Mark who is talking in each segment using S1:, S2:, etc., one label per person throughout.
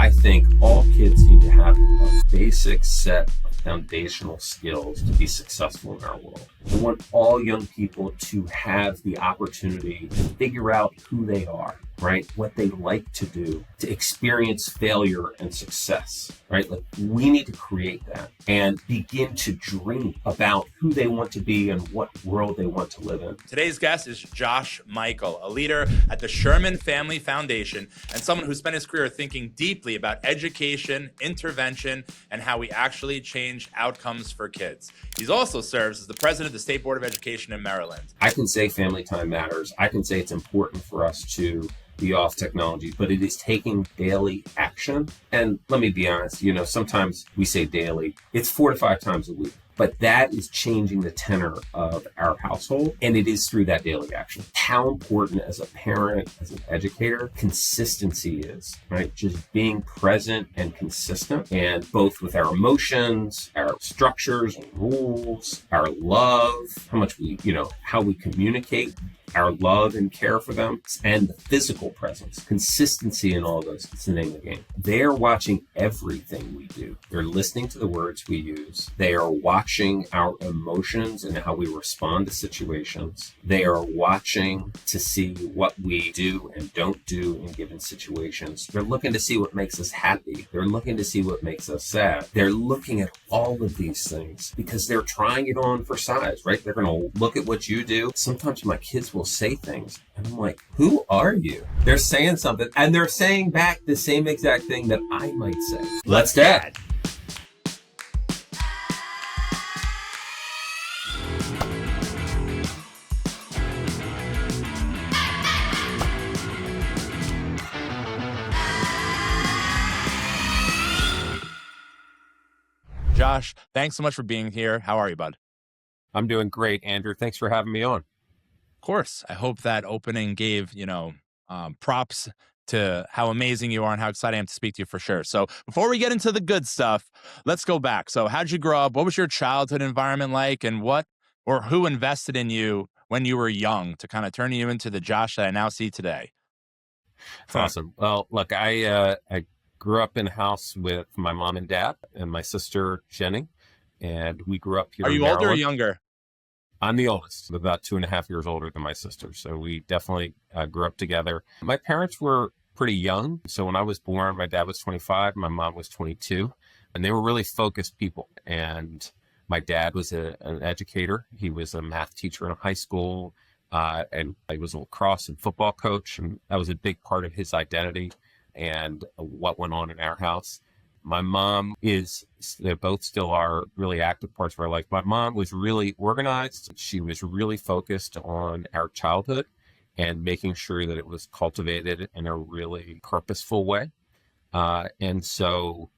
S1: I think all kids need to have a basic set of foundational skills to be successful in our world. I want all young people to have the opportunity to figure out who they are, right? What they like to do, to experience failure and success, right? Like, we need to create that and begin to dream about who they want to be and what world they want to live in.
S2: Today's guest is Josh Michael, a leader at the Sherman Family Foundation and someone who spent his career thinking deeply about education, intervention, and how we actually change outcomes for kids. He also serves as the president of the State Board of Education in Maryland.
S1: I can say family time matters. I can say it's important for us to be off technology, but it is taking daily action. And let me be honest, sometimes we say daily, it's 4 to 5 times a week. But that is changing the tenor of our household, and it is through that daily action. How important as a parent, as an educator, consistency is, right? Just being present and consistent, and both with our emotions, our structures and rules, our love, how we communicate our love and care for them, and the physical presence. Consistency in all those, it's the name of the game. They're watching everything we do. They're listening to the words we use. They are watching our emotions and how we respond to situations. They are watching to see what we do and don't do in given situations. They're looking to see what makes us happy. They're looking to see what makes us sad. They're looking at all of these things because they're trying it on for size, right? They're going to look at what you do. Sometimes my kids will say things and I'm like, who are you? They're saying something and they're saying back the same exact thing that I might say. Let's dad.
S2: Josh, thanks so much for being here. How are you, bud?
S1: I'm doing great, Andrew. Thanks for having me on.
S2: Of course. I hope that opening gave, props to how amazing you are and how excited I am to speak to you for sure. So before we get into the good stuff, let's go back. So how'd you grow up? What was your childhood environment like? And who invested in you when you were young to kind of turn you into the Josh that I now see today?
S1: Awesome. Well, look, I grew up in a house with my mom and dad and my sister, Jenny, and we grew up here
S2: in Maryland. Are you older or younger?
S1: I'm the oldest, about 2.5 years older than my sister. So we definitely grew up together. My parents were pretty young. So when I was born, my dad was 25, my mom was 22, and they were really focused people. And my dad was an educator. He was a math teacher in a high school, and he was a lacrosse and football coach. And that was a big part of his identity and what went on in our house. My mom they both still are really active parts of our life. My mom was really organized. She was really focused on our childhood and making sure that it was cultivated in a really purposeful way. And so,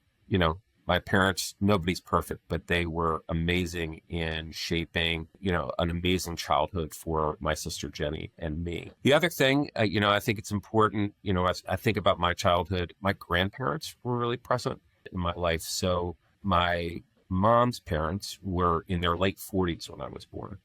S1: my parents, nobody's perfect, but they were amazing in shaping, an amazing childhood for my sister Jenny and me. The other thing, I think it's important, as I think about my childhood, my grandparents were really present in my life. So my mom's parents were in their late 40s when I was born.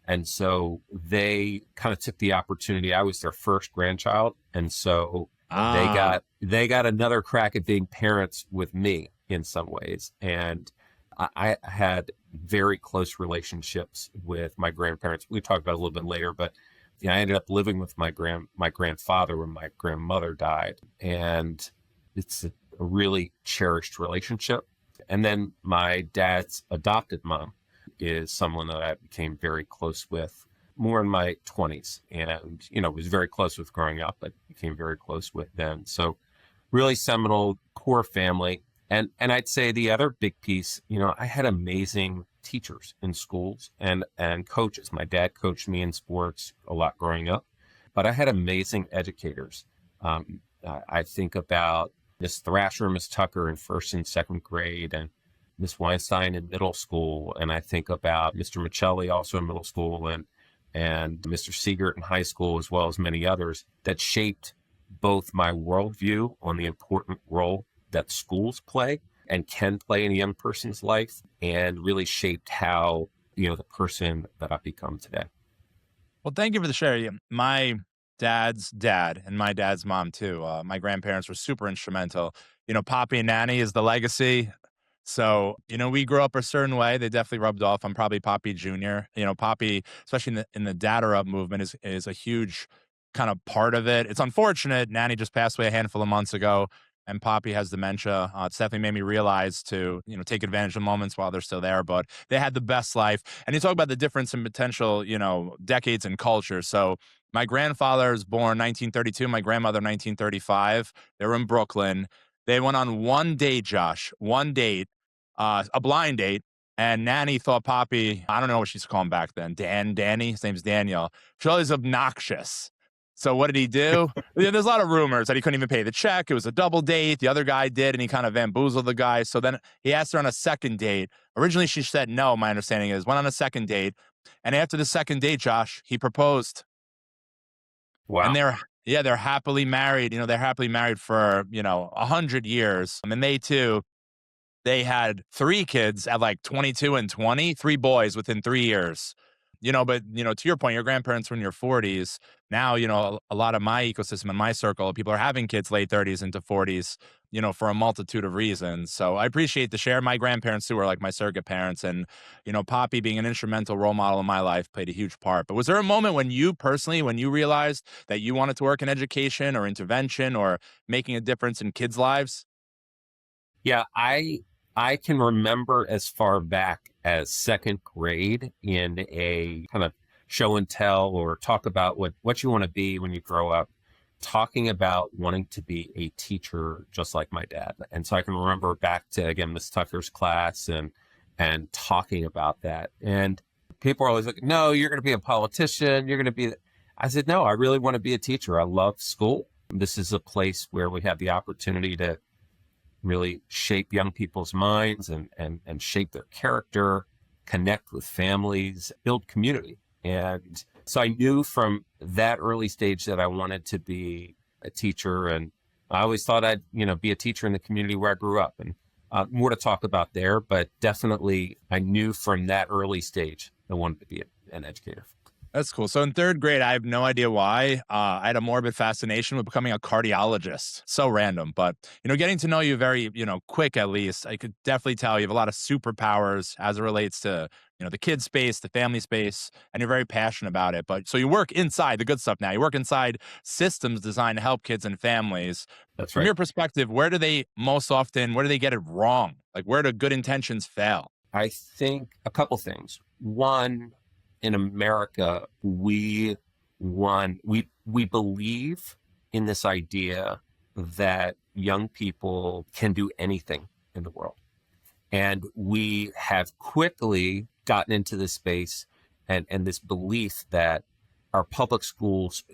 S1: And so they kind of took the opportunity. I was their first grandchild. And so they got another crack at being parents with me in some ways. And I had very close relationships with my grandparents. We talked about it a little bit later, but I ended up living with my grandfather when my grandmother died. And it's a really cherished relationship. And then my dad's adopted mom is someone that I became very close with more in my 20s and, was very close with growing up, but became very close with then. So really seminal core family. And I'd say the other big piece, I had amazing teachers in schools and coaches. My dad coached me in sports a lot growing up, but I had amazing educators. I think about Miss Thrasher, Miss Tucker in first and second grade, and Miss Weinstein in middle school. And I think about Mr. Michelli also in middle school and Mr. Siegert in high school, as well as many others that shaped both my worldview on the important role that schools play and can play in a young person's life, and really shaped how, the person that I've become today.
S2: Well, thank you for the share. My dad's dad and my dad's mom too. My grandparents were super instrumental Poppy and Nanny is the legacy. So, we grew up a certain way. They definitely rubbed off. I'm probably Poppy Jr. Poppy, especially in the data up movement, is a huge kind of part of it. It's unfortunate. Nanny just passed away a handful of months ago, and Poppy has dementia. It's definitely made me realize to take advantage of moments while they're still there. But they had the best life. And you talk about the difference in potential, decades and culture. So my grandfather was born 1932. My grandmother 1935. They were in Brooklyn. They went on one date, Josh, one date, a blind date. And Nanny thought Poppy, I don't know what she's calling back then, Danny, his name's Daniel. She was obnoxious. So what did he do? There's a lot of rumors that he couldn't even pay the check. It was a double date. The other guy did, and he kind of bamboozled the guy. So then he asked her on a second date. Originally, she said no, my understanding is. Went on a second date. And after the second date, Josh, he proposed.
S1: Wow.
S2: And they're happily married. They're happily married for, 100 years. And they had 3 kids at like 22 and 20, 3 boys within 3 years. But, to your point, your grandparents were in your 40s. Now, a lot of my ecosystem and my circle, people are having kids late 30s into 40s, for a multitude of reasons. So I appreciate the share. My grandparents, too, are like my surrogate parents. And, Poppy being an instrumental role model in my life played a huge part. But was there a moment when you personally, when you realized that you wanted to work in education or intervention or making a difference in kids' lives?
S1: Yeah, I can remember as far back as second grade in a kind of show and tell or talk about what you want to be when you grow up, talking about wanting to be a teacher just like my dad. And so I can remember back to, again, Miss Tucker's class and talking about that. And people are always like, no, you're going to be a politician. You're going to be. I said, no, I really want to be a teacher. I love school. This is a place where we have the opportunity to really shape young people's minds and shape their character, connect with families, build community. And so I knew from that early stage that I wanted to be a teacher. And I always thought I'd, be a teacher in the community where I grew up. And more to talk about there, but definitely I knew from that early stage I wanted to be an educator.
S2: That's cool. So in 3rd grade, I have no idea why. I had a morbid fascination with becoming a cardiologist. So random, but getting to know you very, quick at least, I could definitely tell you have a lot of superpowers as it relates to, the kid space, the family space, and you're very passionate about it. But so you work inside the good stuff now. You work inside systems designed to help kids and families.
S1: That's
S2: From
S1: right.
S2: your perspective, where do they get it wrong? Like where do good intentions fail?
S1: I think a couple things. One, in America, we believe in this idea that young people can do anything in the world. And we have quickly gotten into this space and this belief that our public schools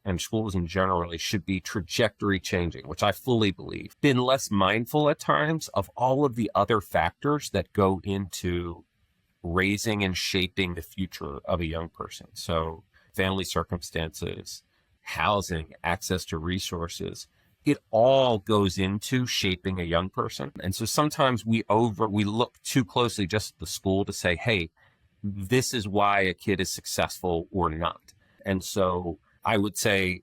S1: and schools in general should be trajectory changing, which I fully believe. Been less mindful at times of all of the other factors that go into raising and shaping the future of a young person. So family circumstances, housing, access to resources, it all goes into shaping a young person. And so sometimes we look too closely just at the school to say, hey, this is why a kid is successful or not. And so I would say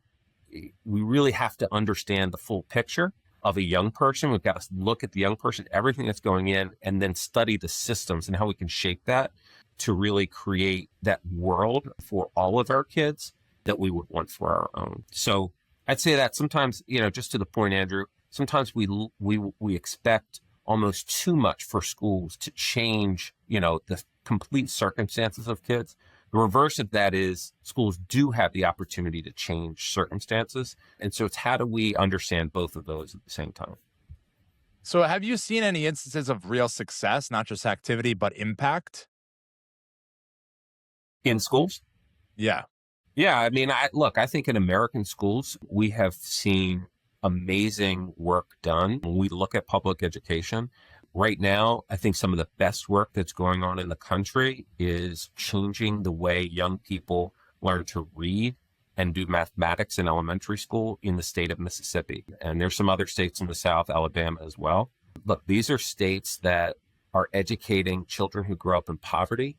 S1: we really have to understand the full picture of a young person. We've got to look at the young person, everything that's going in, and then study the systems and how we can shape that to really create that world for all of our kids that we would want for our own. So I'd say that sometimes, just to the point, Andrew, sometimes we expect almost too much for schools to change, the complete circumstances of kids. The reverse of that is schools do have the opportunity to change circumstances. And so it's how do we understand both of those at the same time?
S2: So have you seen any instances of real success, not just activity, but impact?
S1: In schools?
S2: Yeah.
S1: Yeah. I mean, I think in American schools, we have seen amazing work done. When we look at public education right now, I think some of the best work that's going on in the country is changing the way young people learn to read and do mathematics in elementary school in the state of Mississippi. And there's some other states in the South, Alabama as well. Look, these are states that are educating children who grow up in poverty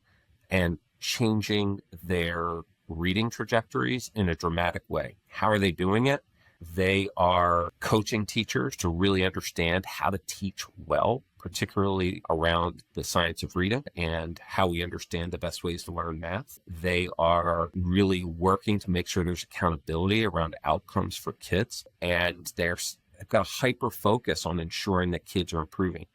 S1: and changing their reading trajectories in a dramatic way. How are they doing it? They are coaching teachers to really understand how to teach well, particularly around the science of reading and how we understand the best ways to learn math. They are really working to make sure there's accountability around outcomes for kids. And they've got a hyper focus on ensuring that kids are improving.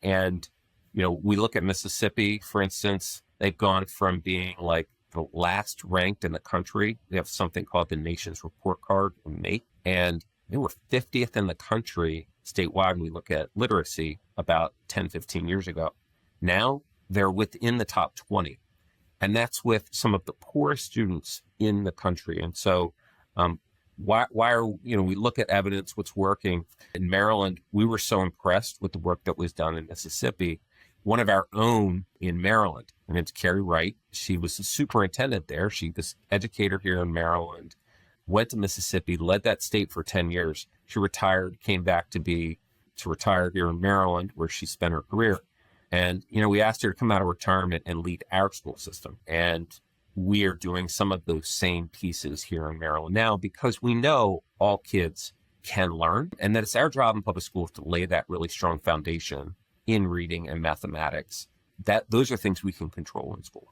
S1: And, we look at Mississippi, for instance, they've gone from being like the last ranked in the country. They have something called the Nation's Report Card, or NAEP, and they were 50th in the country statewide when we look at literacy about 10, 15 years ago. Now they're within the top 20. And that's with some of the poorest students in the country. And so why are, we look at evidence, what's working. In Maryland, we were so impressed with the work that was done in Mississippi. One of our own in Maryland, her name's Carrie Wright. She was the superintendent there. She was educator here in Maryland, went to Mississippi, led that state for 10 years. She retired, came back to retire here in Maryland, where she spent her career. And, we asked her to come out of retirement and lead our school system. And we are doing some of those same pieces here in Maryland now, because we know all kids can learn, and that it's our job in public schools to lay that really strong foundation in reading and mathematics. Those are things we can control in school.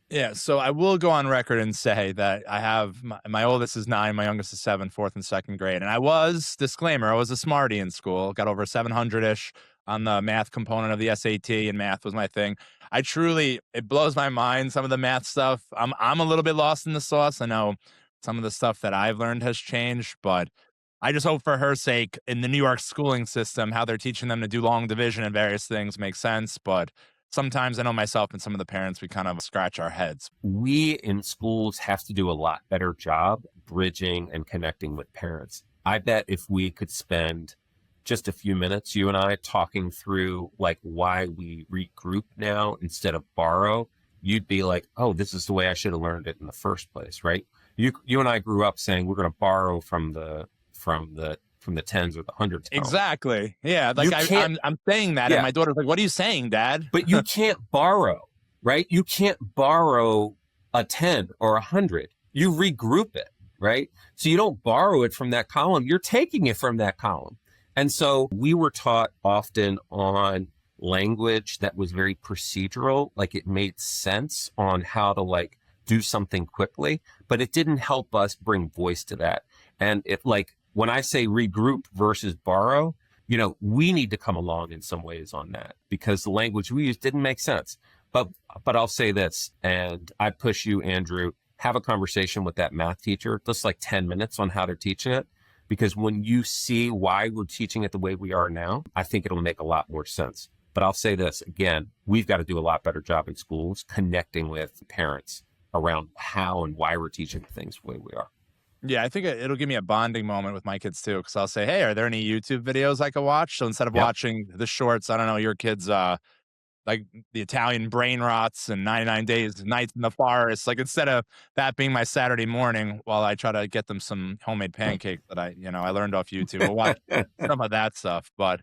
S2: Yeah, so I will go on record and say that I have my oldest is 9, my youngest is 7, 4th and 2nd grade. And I was a smarty in school, got over 700-ish on the math component of the SAT, and math was my thing. It blows my mind, some of the math stuff. I'm a little bit lost in the sauce. I know some of the stuff that I've learned has changed, but I just hope for her sake in the New York schooling system, how they're teaching them to do long division and various things makes sense. But sometimes I know myself and some of the parents, we kind of scratch our heads.
S1: We in schools have to do a lot better job bridging and connecting with parents. I bet if we could spend just a few minutes, you and I, talking through like why we regroup now instead of borrow, you'd be like, oh, this is the way I should have learned it in the first place, right? You and I grew up saying we're going to borrow from the tens or the hundreds.
S2: Exactly. Yeah. Like I'm saying that, and my daughter's like, what are you saying, Dad?
S1: But you can't borrow, right? You can't borrow a 10 or 100. You regroup it, right? So you don't borrow it from that column. You're taking it from that column. And so we were taught often on language that was very procedural, like it made sense on how to do something quickly, but it didn't help us bring voice to that. And when I say regroup versus borrow, we need to come along in some ways on that, because the language we used didn't make sense. But I'll say this, and I push you, Andrew, have a conversation with that math teacher, just 10 minutes on how they're teaching it. Because when you see why we're teaching it the way we are now, I think it'll make a lot more sense. But I'll say this again, we've got to do a lot better job in schools connecting with parents around how and why we're teaching things the way we are.
S2: Yeah, I think it'll give me a bonding moment with my kids too, because I'll say, hey, are there any YouTube videos I could watch? So instead of watching the shorts, I don't know, your kids, like the Italian brain rots and 99 days, nights in the forest, instead of that being my Saturday morning while I try to get them some homemade pancakes that I learned off YouTube, I'll watch some of that stuff. But,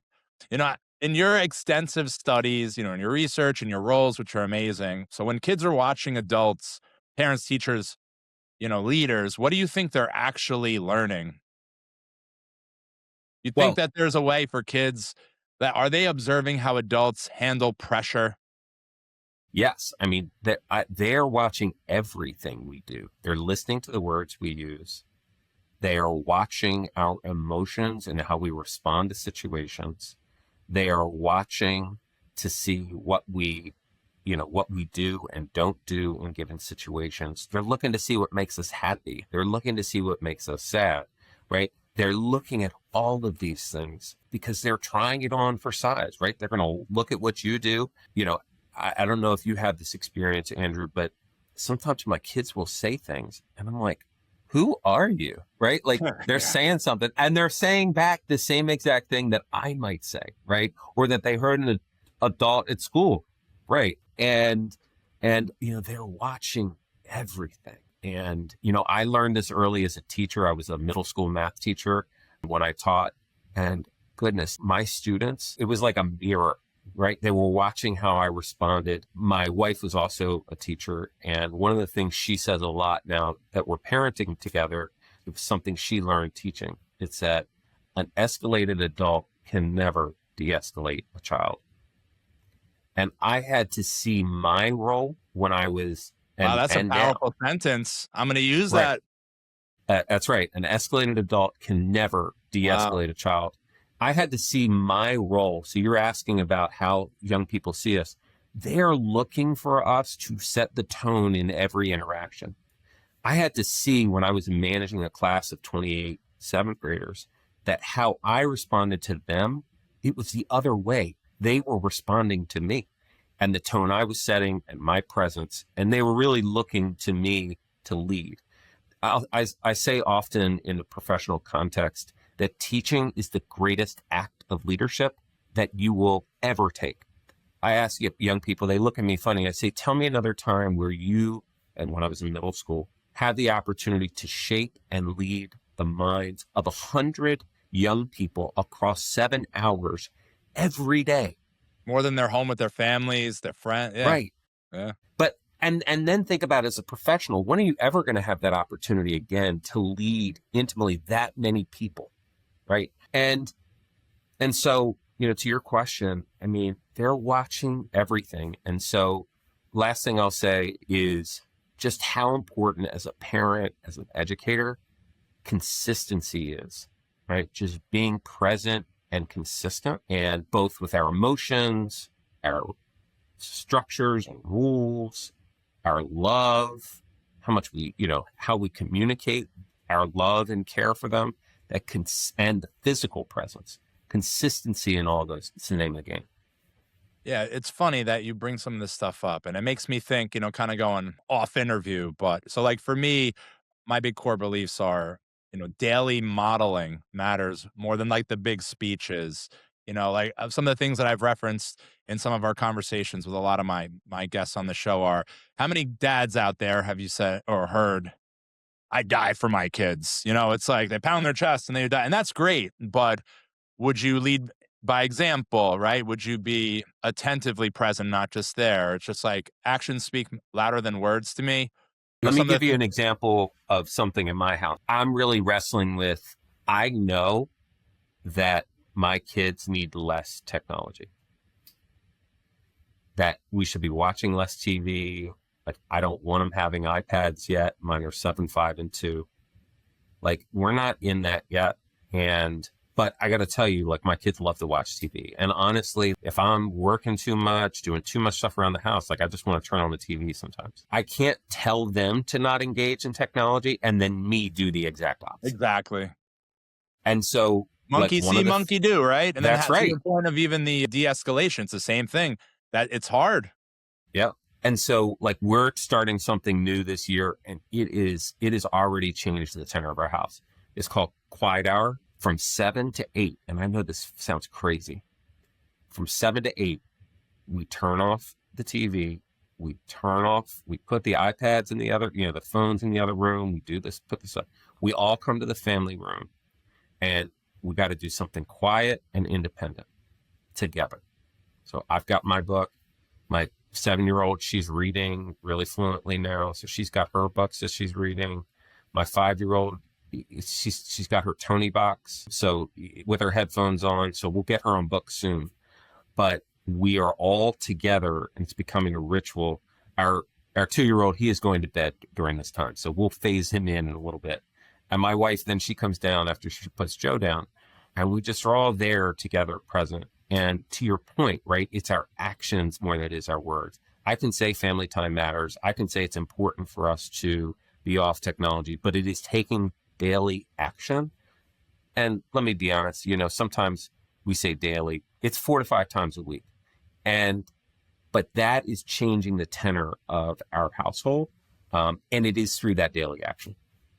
S2: in your extensive studies, in your research and your roles, which are amazing. So when kids are watching adults, parents, teachers, leaders, what do you think they're actually learning? You think that there's a way for kids are they observing how adults handle pressure?
S1: Yes. I mean, they're watching everything we do. They're listening to the words we use. They are watching our emotions and how we respond to situations. They are watching to see what we do and don't do in given situations. They're looking to see what makes us happy. They're looking to see what makes us sad, right? They're looking at all of these things because they're trying it on for size, right? They're going to look at what you do. I don't know if you have this experience, Andrew, but sometimes my kids will say things and I'm like, who are you? Right? They're saying something and they're saying back the same exact thing that I might say, right? Or that they heard an adult at school. Right. And they're watching everything. And, I learned this early as a teacher. I was a middle school math teacher when I taught, and goodness, my students, it was like a mirror, right? They were watching how I responded. My wife was also a teacher. And one of the things she says a lot now that we're parenting together, it was something she learned teaching. It's that an escalated adult can never de-escalate a child. And I had to see my role when I was,
S2: Wow, that's a
S1: now,
S2: powerful sentence. I'm going to use
S1: right.
S2: that.
S1: That's right. An escalated adult can never
S2: Wow.
S1: de-escalate a child. I had to see my role. So you're asking about how young people see us. They're looking for us to set the tone in every interaction. I had to see when I was managing a class of 28 seventh graders that how I responded to them, it was the other way. They were responding to me and the tone I was setting and my presence, and they were really looking to me to lead. I say often in the professional context that teaching is the greatest act of leadership that you will ever take. I ask young people, they look at me funny. I say, tell me another time where you, and when I was in middle school, had the opportunity to shape and lead the minds of 100 young people across 7 hours every day.
S2: More than they're home with their families, their friends. Yeah.
S1: Right.
S2: Yeah.
S1: But, and then think about it as a professional, when are you ever going to have that opportunity again to lead intimately that many people? Right. And so, to your question, I mean, they're watching everything. And so last thing I'll say is just how important as a parent, as an educator, consistency is, right? Just being present and consistent, and both with our emotions, our structures and rules, our love, how much we, how we communicate our love and care for them, and the physical presence, consistency in all those. It's the name of the game.
S2: Yeah, it's funny that you bring some of this stuff up, and it makes me think, kind of going off interview. But so, like, for me, my big core beliefs are, daily modeling matters more than like the big speeches. Like some of the things that I've referenced in some of our conversations with a lot of my guests on the show are, how many dads out there have you said or heard, I die for my kids? It's like they pound their chest and they die, and that's great. But would you lead by example, right? Would you be attentively present, not just there? It's just like actions speak louder than words to me.
S1: Let me
S2: Some of
S1: give
S2: the
S1: you an example of something in my house. I'm really wrestling with, I know that my kids need less technology, that we should be watching less TV. Like, I don't want them having iPads yet. Mine are 7, 5, and 2. Like, we're not in that yet. But I got to tell you, like, my kids love to watch TV. And honestly, if I'm working too much, doing too much stuff around the house, like, I just want to turn on the TV sometimes. I can't tell them to not engage in technology and then me do the exact opposite.
S2: exactly.
S1: And so,
S2: Monkey see, monkey do, right? And then
S1: That's
S2: to
S1: right.
S2: your point of even the de-escalation, it's the same thing. That it's hard.
S1: Yeah. And so, like, we're starting something new this year, and it is already changed the tenor of our house. It's called Quiet Hour from 7 to 8. And I know this sounds crazy. From 7 to 8, we turn off the TV. We put the iPads in the other, the phones in the other room. We do this, put this up. We all come to the family room, and we got to do something quiet and independent together. So I've got my book. My 7-year-old, she's reading really fluently now. So she's got her books that she's reading. My 5-year-old, she's got her Tony box. So with her headphones on, so we'll get her on book soon. But we are all together, and it's becoming a ritual. Our 2-year-old, he is going to bed during this time. So we'll phase him in a little bit. And my wife, then she comes down after she puts Joe down, and we just are all there together, present. And to your point, right, it's our actions more than it is our words. I can say family time matters. I can say it's important for us to be off technology, but it is taking daily action. And let me be honest, sometimes we say daily, it's 4 to 5 times a week. But that is changing the tenor of our household. And it is through that daily action.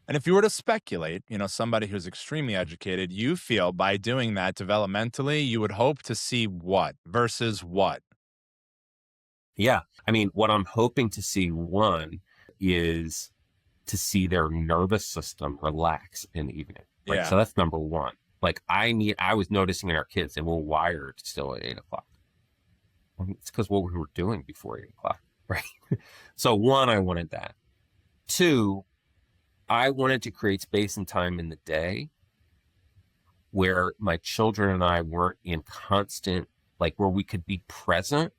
S2: And if you were to speculate, somebody who's extremely educated, you feel by doing that developmentally, you would hope to see what versus what?
S1: Yeah. I mean, what I'm hoping to see, one, is to see their nervous system relax in the evening. Right.
S2: Yeah.
S1: So that's number one. Like, I was noticing in our kids, they were wired still at 8 o'clock. It's because what we were doing before 8 o'clock. Right. So one, I wanted that. Two, I wanted to create space and time in the day where my children and I weren't in constant, like where we could be present,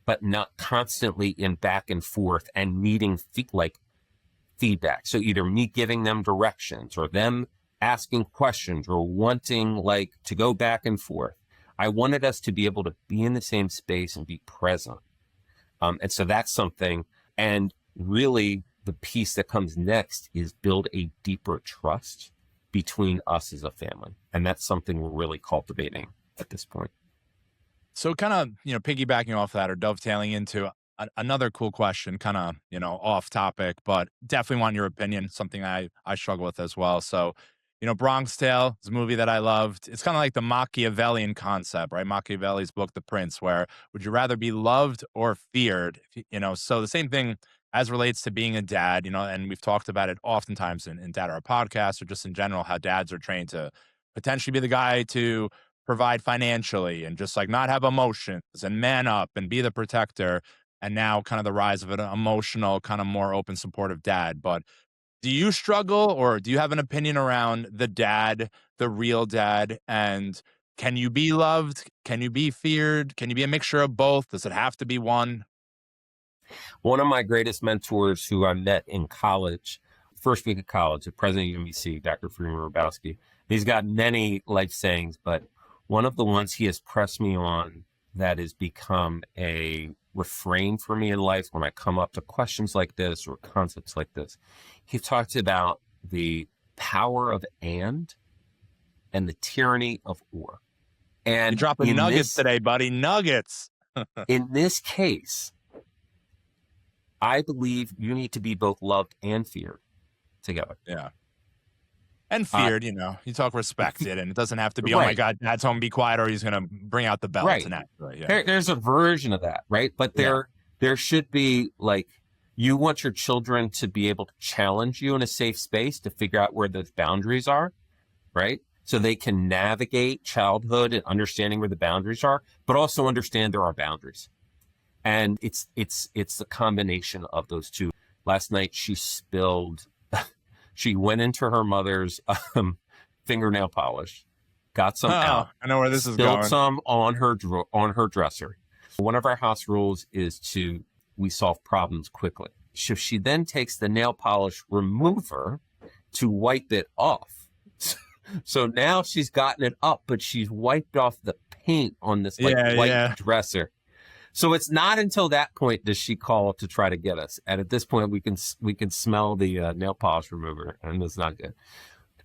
S1: but not constantly in back and forth and needing like feedback. So either me giving them directions or them asking questions or wanting like to go back and forth. I wanted us to be able to be in the same space and be present. And so that's something. And really the piece that comes next is build a deeper trust between us as a family. And that's something we're really cultivating at this point.
S2: So kind of, piggybacking off that or dovetailing into another cool question, kind of, off topic, but definitely want your opinion, something I struggle with as well. So, Bronx Tale is a movie that I loved. It's kind of like the Machiavellian concept, right? Machiavelli's book, The Prince, where would you rather be loved or feared? So the same thing as relates to being a dad, and we've talked about it oftentimes in Dad or a podcast or just in general, how dads are trained to potentially be the guy to provide financially and just like not have emotions and man up and be the protector. And now kind of the rise of an emotional, kind of more open, supportive dad. But do you struggle or do you have an opinion around the dad, the real dad? And can you be loved? Can you be feared? Can you be a mixture of both? Does it have to be one?
S1: One of my greatest mentors who I met in college, first week of college, the president of UMBC, Dr. Freeman Rabowski, he's got many life sayings, but one of the ones he has pressed me on that has become a refrain for me in life when I come up to questions like this or concepts like this, he talked about the power of and the tyranny of or. And
S2: you're dropping nuggets today, buddy. Nuggets.
S1: In this case, I believe you need to be both loved and feared together.
S2: Yeah. And feared, you talk respected, and it doesn't have to be, oh my God, dad's home, be quiet, or he's going to bring out the belt.
S1: Right.
S2: Yeah.
S1: There's a version of that, right? But there should be like, you want your children to be able to challenge you in a safe space to figure out where those boundaries are, right? So they can navigate childhood and understanding where the boundaries are, but also understand there are boundaries. And it's the combination of those two. Last night she spilled, she went into her mother's fingernail polish, got some out.
S2: I know where this is
S1: going.
S2: Spilled
S1: some on her dresser. One of our house rules is we solve problems quickly. So she then takes the nail polish remover to wipe it off. So now she's gotten it up, but she's wiped off the paint on this white dresser. So it's not until that point does she call to try to get us. And at this point, we can smell the nail polish remover, and it's not good.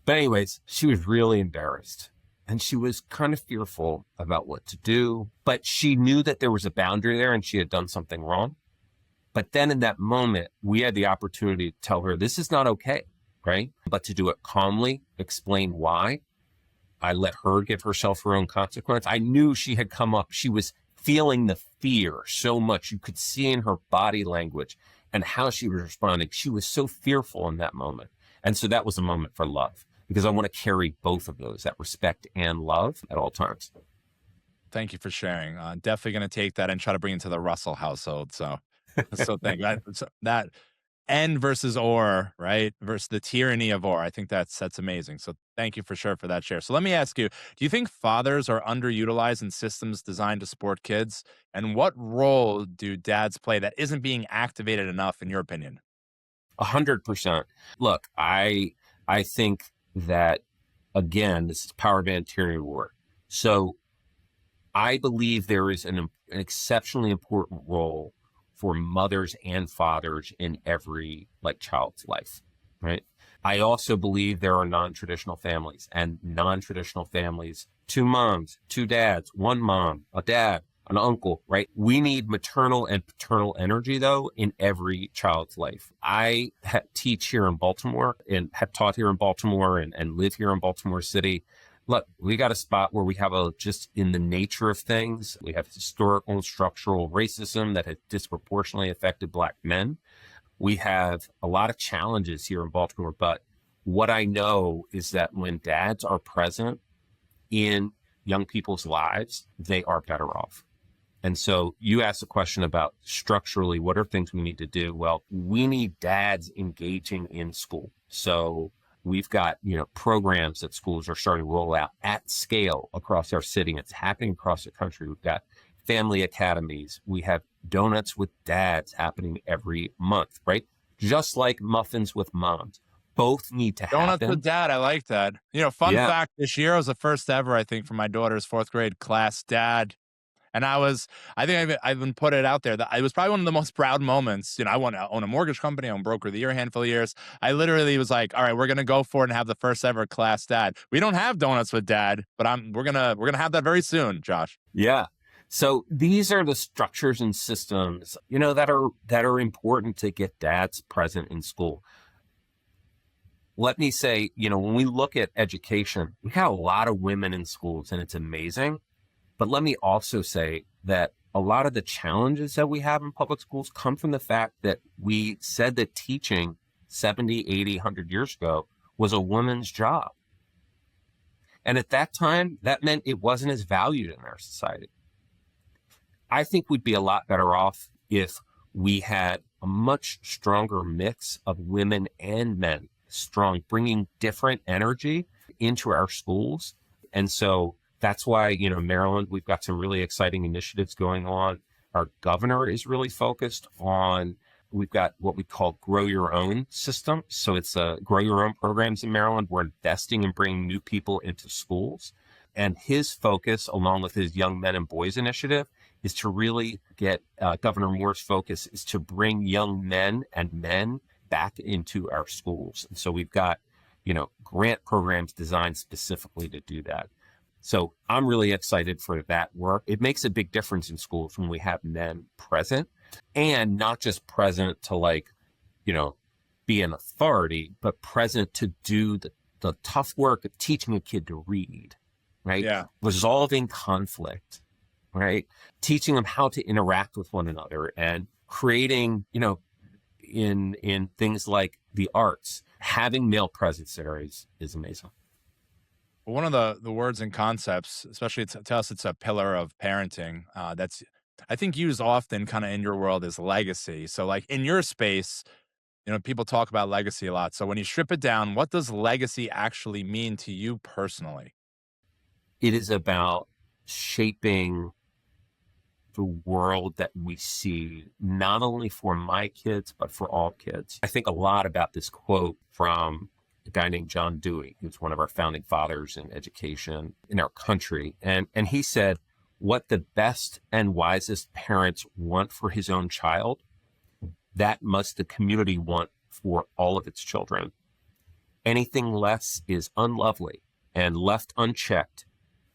S1: But anyways, she was really embarrassed, and she was kind of fearful about what to do. But she knew that there was a boundary there, and she had done something wrong. But then in that moment, we had the opportunity to tell her this is not okay, right? But to do it calmly, explain why. I let her give herself her own consequence. I knew she had come up. She was feeling the fear so much. You could see in her body language and how she was responding. She was so fearful in that moment. And so that was a moment for love, because I want to carry both of those, that respect and love at all times.
S2: Thank you for sharing. Definitely going to take that and try to bring it to the Russell household. So thank you. That and versus or, right? Versus the tyranny of or. I think that's amazing. So thank you for sure for that share. So let me ask you, do you think fathers are underutilized in systems designed to support kids? And what role do dads play that isn't being activated enough, in your opinion?
S1: 100%. Look, I think that, again, this is power band tyranny war. So I believe there is an exceptionally important role for mothers and fathers in every child's life, right? I also believe there are non-traditional families, and non-traditional families, 2 moms, 2 dads, 1 mom, a dad, an uncle, right? We need maternal and paternal energy, though, in every child's life. I teach here in Baltimore and have taught here in Baltimore and live here in Baltimore City. Look, we got a spot where we have just in the nature of things, we have historical and structural racism that has disproportionately affected Black men. We have a lot of challenges here in Baltimore, but what I know is that when dads are present in young people's lives, they are better off. And so you asked a question about structurally, what are things we need to do? Well, we need dads engaging in school. So we've got, programs that schools are starting to roll out at scale across our city. It's happening across the country. We've got family academies. We have donuts with dads happening every month, right? Just like muffins with moms. Both need to
S2: Donuts
S1: happen.
S2: with dad. I like that. Fun
S1: Yeah.
S2: fact, this year was the first ever, I think, for my daughter's fourth grade class dad. And I think I even put it out there that it was probably one of the most proud moments. I want to own a mortgage company. I own broker of the year a handful of years. I literally was like, all right, we're going to go for it and have the first ever class dad. We don't have donuts with dad, but we're going to have that very soon, Josh.
S1: Yeah. So these are the structures and systems, that are important to get dads present in school. Let me say, when we look at education, we have a lot of women in schools and it's amazing. But let me also say that a lot of the challenges that we have in public schools come from the fact that we said that teaching 70, 80, 100 years ago was a woman's job. And at that time, that meant it wasn't as valued in our society. I think we'd be a lot better off if we had a much stronger mix of women and men, bringing different energy into our schools. And so that's why, Maryland, we've got some really exciting initiatives going on. Our governor is really focused on, we've got what we call grow your own system. So it's grow your own programs in Maryland. We're investing in bringing new people into schools. And his focus, along with his Young Men and Boys initiative, is to really get Governor Moore's focus is to bring young men and men back into our schools. And so we've got, grant programs designed specifically to do that. So I'm really excited for that work. It makes a big difference in schools when we have men present, and not just present to be an authority, but present to do the tough work of teaching a kid to read, right?
S2: Yeah.
S1: Resolving conflict, right? Teaching them how to interact with one another and creating, in things like the arts, having male presence there is amazing.
S2: One of the words and concepts, especially to us, it's a pillar of parenting. That's I think used often, kind of in your world, is legacy. So, like in your space, people talk about legacy a lot. So, when you strip it down, what does legacy actually mean to you personally?
S1: It is about shaping the world that we see, not only for my kids, but for all kids. I think a lot about this quote from a guy named John Dewey, who's one of our founding fathers in education in our country. And he said, what the best and wisest parents want for his own child, that must the community want for all of its children. Anything less is unlovely, and left unchecked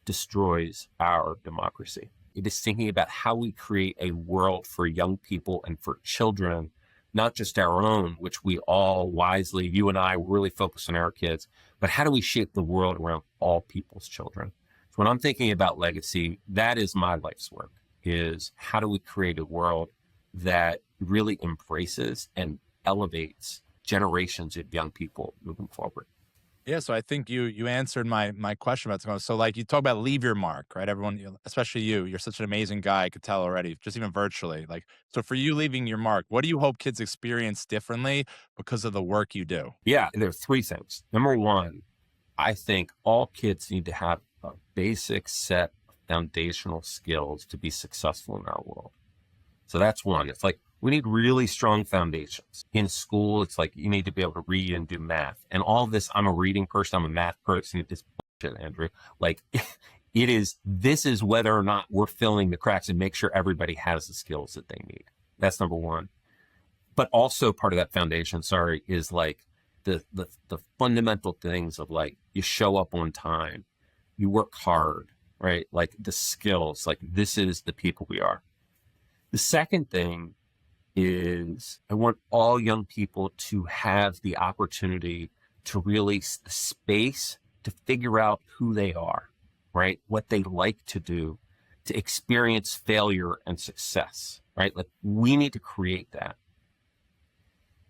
S1: destroys our democracy. It is thinking about how we create a world for young people and for children, not just our own, which we all wisely, you and I, really focus on our kids, but how do we shape the world around all people's children? So when I'm thinking about legacy, that is my life's work, is how do we create a world that really embraces and elevates generations of young people moving forward.
S2: Yeah, so I think you answered my question about tomorrow. So like you talk about leave your mark, right? Everyone, especially you're such an amazing guy. I could tell already, just even virtually. Like, so for you leaving your mark, what do you hope kids experience differently because of the work you do?
S1: Yeah, there are three things. Number one, I think all kids need to have a basic set of foundational skills to be successful in our world. So that's one. It's like, we need really strong foundations. In school, it's like you need to be able to read and do math. And all this, I'm a reading person, I'm a math person. It's bullshit, Andrew. Like, this is whether or not we're filling the cracks and make sure everybody has the skills that they need. That's number one. But also part of that foundation, is like the fundamental things of like, you show up on time, you work hard, right? Like the skills, like this is the people we are. The second thing is I want all young people to have the opportunity to really the space to figure out who they are, right? What they like to do, to experience failure and success, right? Like we need to create that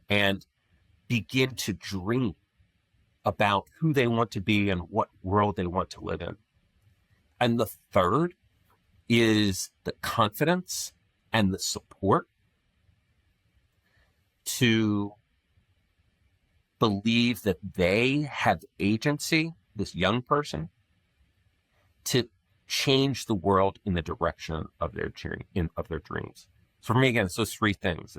S1: and begin to dream about who they want to be and what world they want to live in. And the third is the confidence and the support to believe that they have agency, this young person, to change the world in the direction of their journey, of their dreams. So for me, again, it's those three things.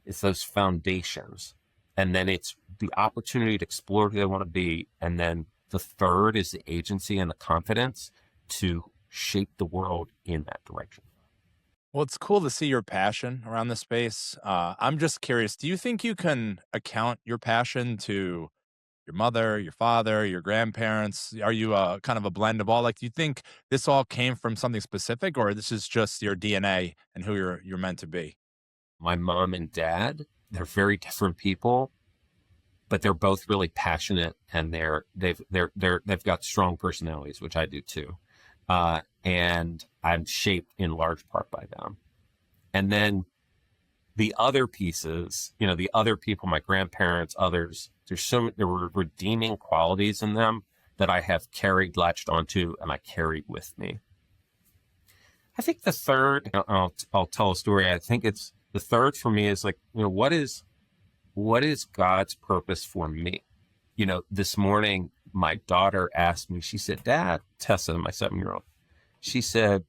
S1: It's those foundations, and then it's the opportunity to explore who they want to be, and then the third is the agency and the confidence to shape the world in that direction.
S2: Well, it's cool to see your passion around the space. I'm just curious, do you think you can account your passion to your mother, your father, your grandparents? Are you kind of a blend of all? Like, do you think this all came from something specific, or this is just your DNA and who you're meant to be?
S1: My mom and dad, they're very different people, but they're both really passionate, and they've got strong personalities, which I do too. And I'm shaped in large part by them. And then the other pieces, the other people, my grandparents, others, there were redeeming qualities in them that I have latched onto, and I carried with me. I think the third, I'll tell a story. I think it's the third for me is like, what is God's purpose for me? This morning, my daughter asked me, she said, Dad, Tessa, my 7-year-old, she said,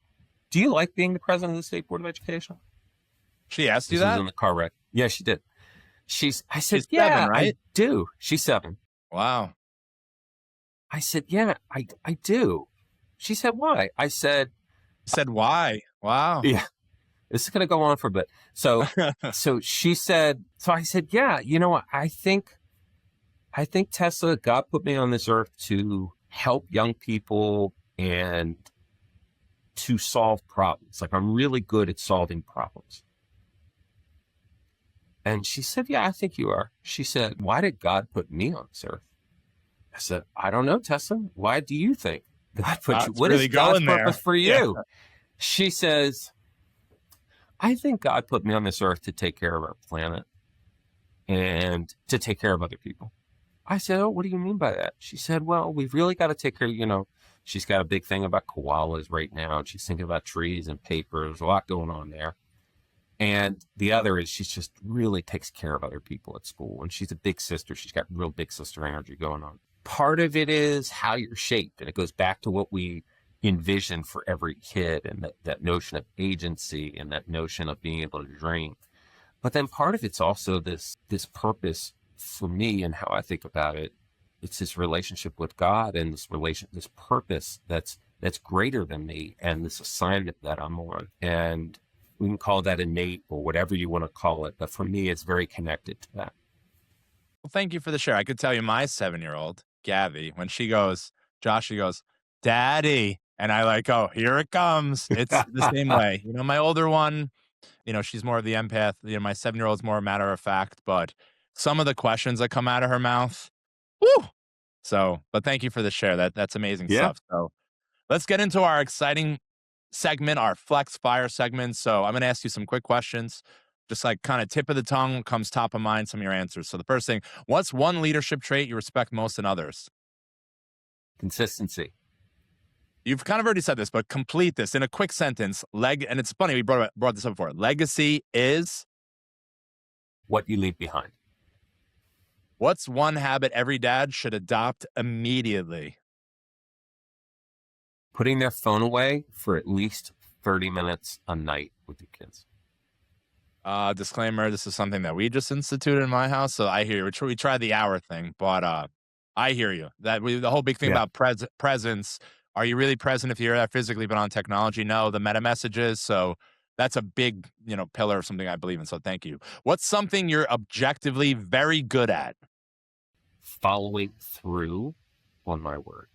S1: do you like being the president of the State Board of Education?
S2: She asked you
S1: This was
S2: that?
S1: in the car wreck. Yeah, she did. I said,
S2: She's
S1: yeah,
S2: 7, right?
S1: I do. She's 7.
S2: Wow.
S1: I said, yeah, I do. She said, why? I said,
S2: You said why? Wow.
S1: yeah, this is going to go on for a bit. So she said, so I said, yeah, I think Tessa, God put me on this earth to help young people and to solve problems. Like, I'm really good at solving problems. And she said, yeah, I think you are. She said, why did God put me on this earth? I said, I don't know, Tessa. Why do you think God put you? What really is God's purpose for you? Yeah. She says, I think God put me on this earth to take care of our planet and to take care of other people. I said, oh, what do you mean by that? She said, well, we've really got to take care, she's got a big thing about koalas right now. And she's thinking about trees and paper. There's a lot going on there. And the other is she just really takes care of other people at school. And she's a big sister. She's got real big sister energy going on. Part of it is how you're shaped. And it goes back to what we envision for every kid, and that notion of agency and that notion of being able to dream. But then part of it's also this purpose for me, and how I think about it. It's this relationship with God and this purpose that's greater than me, and this assignment that I'm on. And we can call that innate or whatever you want to call it. But for me, it's very connected to that.
S2: Well, thank you for the share. I could tell you my 7-year-old, Gabby, when she goes, she goes, Daddy. And I like, oh, here it comes. It's the same way. My older one, she's more of the empath. My 7-year-old's more matter of fact, but some of the questions that come out of her mouth, whoo. So, but thank you for the share. That's amazing stuff. So let's get into our exciting segment, our Flex Fire segment. So I'm going to ask you some quick questions, just like kind of tip of the tongue, comes top of mind, some of your answers. So the first thing, what's one leadership trait you respect most in others?
S1: Consistency.
S2: You've kind of already said this, but complete this in a quick sentence. And it's funny, we brought this up before. Legacy is
S1: what you leave behind.
S2: What's one habit every dad should adopt immediately?
S1: Putting their phone away for at least 30 minutes a night with the kids.
S2: Disclaimer, this is something that we just instituted in my house, so I hear you. We tried the hour thing, but I hear you. The whole big thing about presence. Are you really present if you're there physically, but on technology? No, the meta messages. So that's a big, pillar of something I believe in. So thank you. What's something you're objectively very good at?
S1: Following through on my word.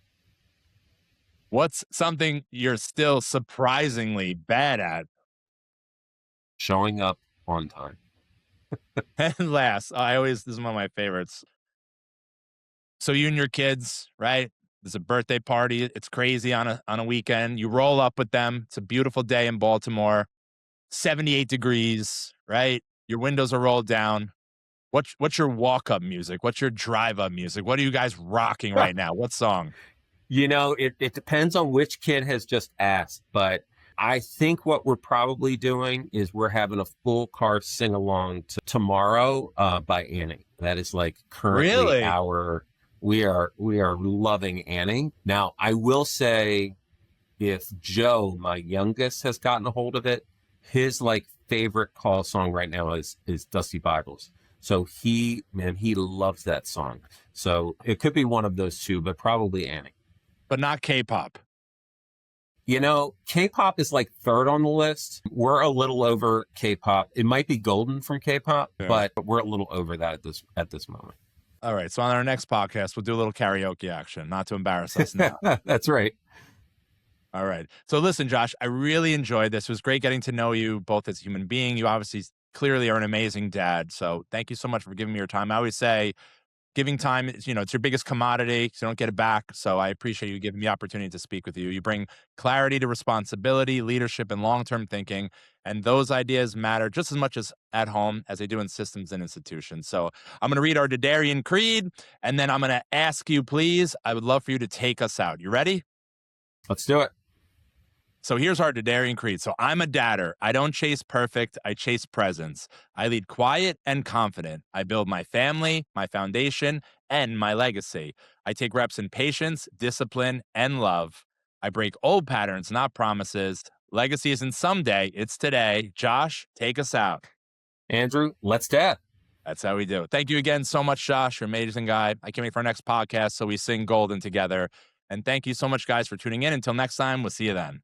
S2: What's something you're still surprisingly bad at?
S1: Showing up on time.
S2: And last, this is one of my favorites. So you and your kids, right? There's a birthday party. It's crazy on a weekend. You roll up with them. It's a beautiful day in Baltimore. 78 degrees, right? Your windows are rolled down. What's your walk-up music? What's your drive-up music? What are you guys rocking right now? What song?
S1: It depends on which kid has just asked, but I think what we're probably doing is we're having a full car sing along to Tomorrow by Annie. That is like currently
S2: Really?
S1: we are loving Annie. Now, I will say if Joe, my youngest, has gotten a hold of it, his like favorite call song right now is Dusty Bibles. So he loves that song. So it could be one of those two, but probably Annie.
S2: But not K-pop.
S1: K-pop is like third on the list. We're a little over K-pop. It might be golden from K-pop,
S2: Yeah.
S1: but we're a little over that at this moment.
S2: All right. So on our next podcast, we'll do a little karaoke action, not to embarrass us now.
S1: That's right.
S2: All right. So listen, Josh, I really enjoyed this. It was great getting to know you both as a human being. You obviously clearly are an amazing dad. So thank you so much for giving me your time. I always say giving time is, it's your biggest commodity. So you don't get it back. So I appreciate you giving me the opportunity to speak with you. You bring clarity to responsibility, leadership, and long-term thinking. And those ideas matter just as much as at home as they do in systems and institutions. So I'm going to read our Dadarian Creed, and then I'm going to ask you, please, I would love for you to take us out. You ready?
S1: Let's do it.
S2: So here's our Dadarian Creed. So I'm a dadder. I don't chase perfect. I chase presence. I lead quiet and confident. I build my family, my foundation, and my legacy. I take reps in patience, discipline, and love. I break old patterns, not promises. Legacy isn't someday, it's today. Josh, take us out.
S1: Andrew, let's dad.
S2: That's how we do it. Thank you again so much, Josh. You're an amazing guy. I can't wait for our next podcast so we sing Golden together. And thank you so much, guys, for tuning in. Until next time, we'll see you then.